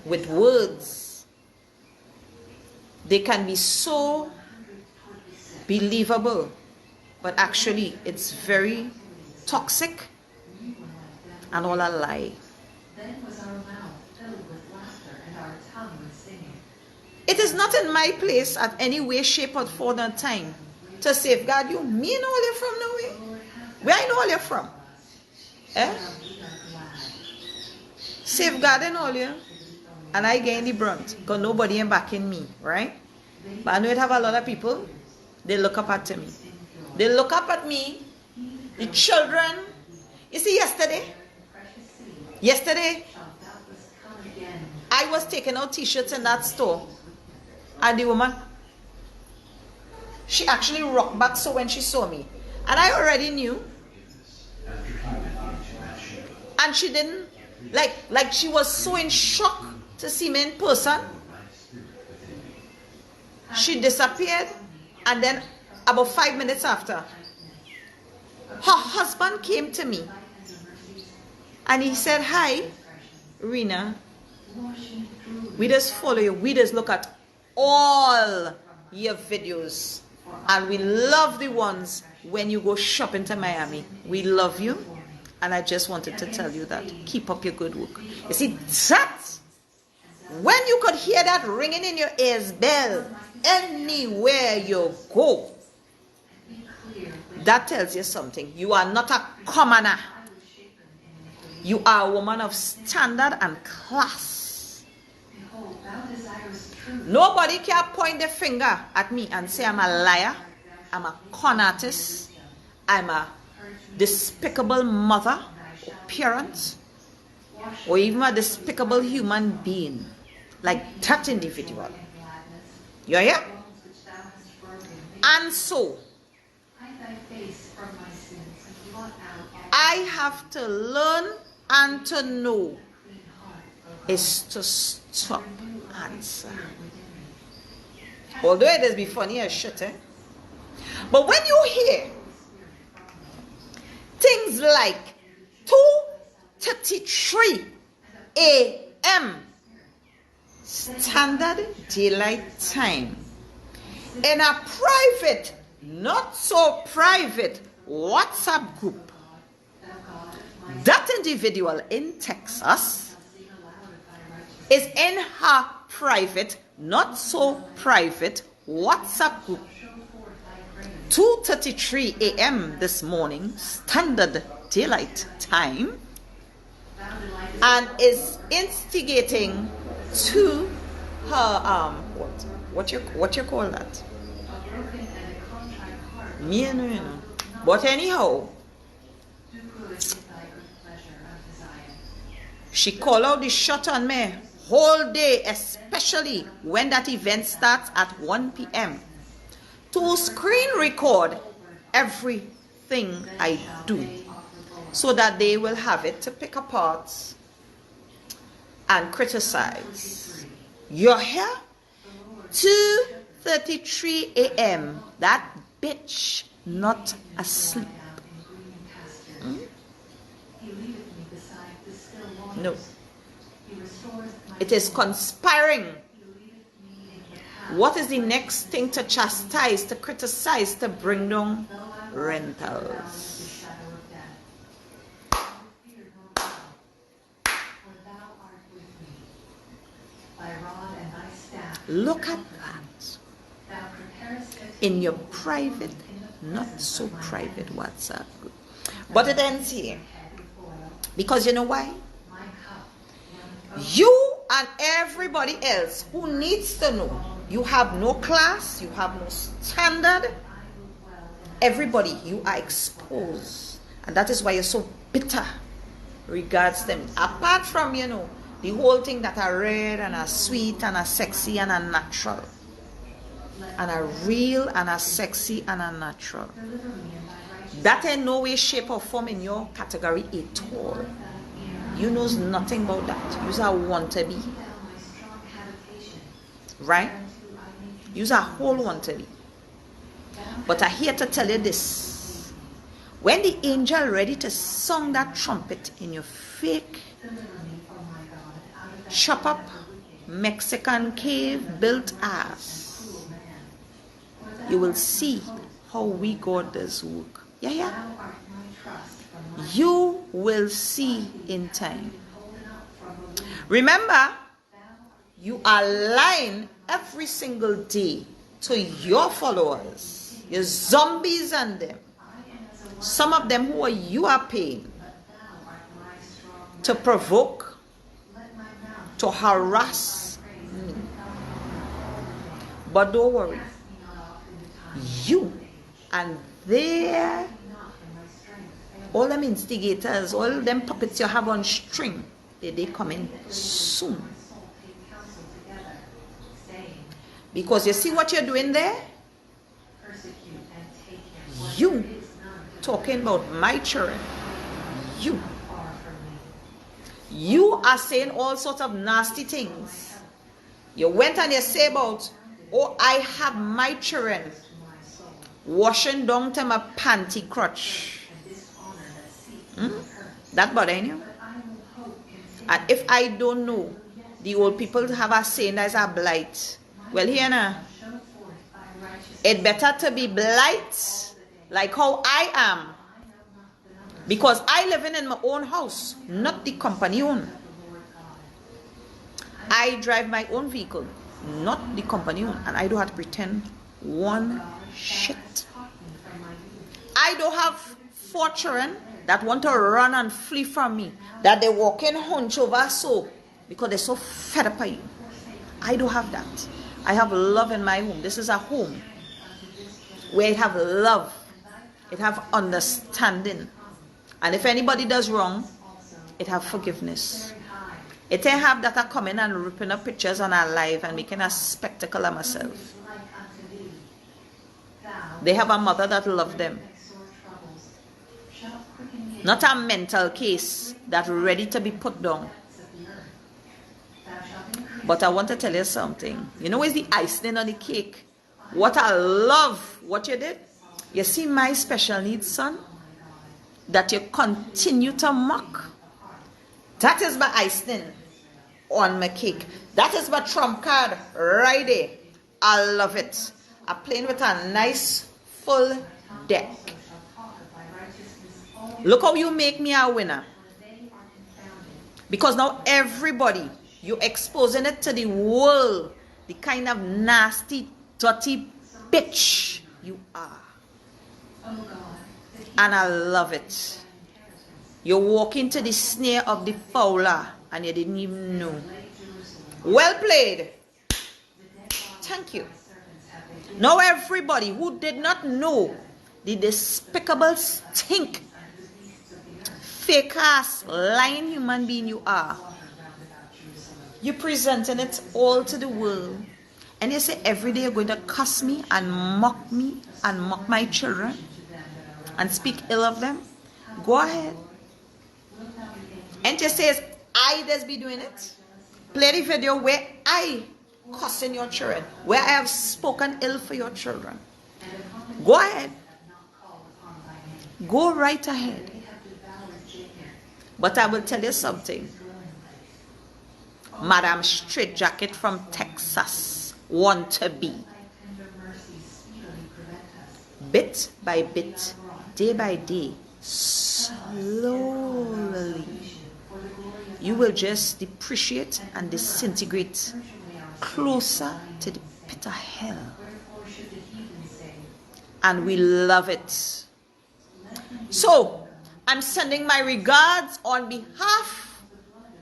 with words. They can be so believable, but actually it's very toxic and all a lie. It is not in my place at any way, shape, or form or time to safeguard you. Me know all you from nowhere. Where I know all you from? Safeguarding all you. And I gain the brunt because nobody ain't backing me, right? But I know it have a lot of people. They look up at me. They look up at me. The children. You see, yesterday, I was taking out t-shirts in that store. And the woman, she actually rocked back so when she saw me. And I already knew. And she didn't, like she was so in shock to see me in person. She disappeared. And then about 5 minutes after, her husband came to me. And he said, "Hi, Rina. We just follow you. We just look at all your videos. And we love the ones when you go shopping to Miami. We love you. And I just wanted to tell you that. Keep up your good work." You see, that, when you could hear that ringing in your ears, bell, anywhere you go, that tells you something. You are not a commoner. You are a woman of standard and class. Nobody can point the finger at me and say I'm a liar, I'm a con artist, I'm a despicable mother or parent, or even a despicable human being like that individual. You hear? And so, I have to learn and to know is to stop answer. Although it is be funny as shit, but when you hear things like 2:33 a.m. standard daylight time in a private, not so private WhatsApp group, that individual in Texas is in her private, not so private WhatsApp group, 2:33 a.m. this morning, standard daylight time, and is instigating to her what you call that? Me no, you know. But anyhow, she called out the shot on me whole day, especially when that event starts at 1 p.m. to screen record everything I do so that they will have it to pick apart and criticize. You're here? 2:33 a.m. That bitch not asleep. No. It is conspiring. What is the next thing to chastise, to criticize, to bring down rentals? Look at that in your private, not so private WhatsApp group. But it ends here. Because you know why? You and everybody else who needs to know, you have no class, you have no standard. Everybody, you are exposed. And that is why you're so bitter regards them. Apart from, you know, the whole thing that are red and are sweet and are sexy and are natural. And are real and are sexy and are natural. That in no way, shape or form in your category at all. You knows nothing about that. You are want to be. Right? You are whole want to be. But I'm here to tell you this. When the angel ready to song that trumpet in your fake chop up Mexican cave built as, you will see how we God does work. Yeah. You will see in time. Remember, you are lying every single day to your followers, your zombies and them. Some of them who you are paying to provoke, to harass me. But don't worry. You and their, all them instigators, all them puppets you have on string, they come in soon. Because you see what you're doing there? You talking about my children. You are saying all sorts of nasty things. You went and you say about, oh, I have my children washing down to my panty crotch. That bothering you? And if I don't know, the old people have a saying that's a blight. Well, here now, it better to be blight like how I am. Because I live in my own house, not the company own. I drive my own vehicle, not the company own. And I don't have to pretend one shit. I don't have 4 children that want to run and flee from me, that they walk in hunch over so because they're so fed up of you. I don't have that. I have love in my home. This is a home where it have love, it have understanding. And if anybody does wrong, it have forgiveness. It ain't have that I come in and ripping up pictures on our live and making a spectacle of myself. They have a mother that loved them. Not a mental case that ready to be put down. But I want to tell you something. You know what's the icing on the cake? What I love, what you did? You see my special needs son? That you continue to mock. That is my icing on my cake. That is my trump card right there. I love it. I'm playing with a nice full deck. Look how you make me a winner. Because now everybody, you're exposing it to the world. The kind of nasty, dirty bitch you are. And I love it. You walk into the snare of the fowler and you didn't even know. Well played. Thank you. Now everybody who did not know the despicable stink, fake ass, lying human being you are, you're presenting it all to the world. And you say every day you're going to cuss me and mock my children and speak ill of them. Go ahead. And just says, I just be doing it. Play the video where I cussing your children, where I have spoken ill for your children. Go ahead. Go right ahead. But I will tell you something. Madam Straight Jacket from Texas want to be. Bit by bit, day by day, slowly, you will just depreciate and disintegrate closer to the pit of hell. And we love it. So, I'm sending my regards on behalf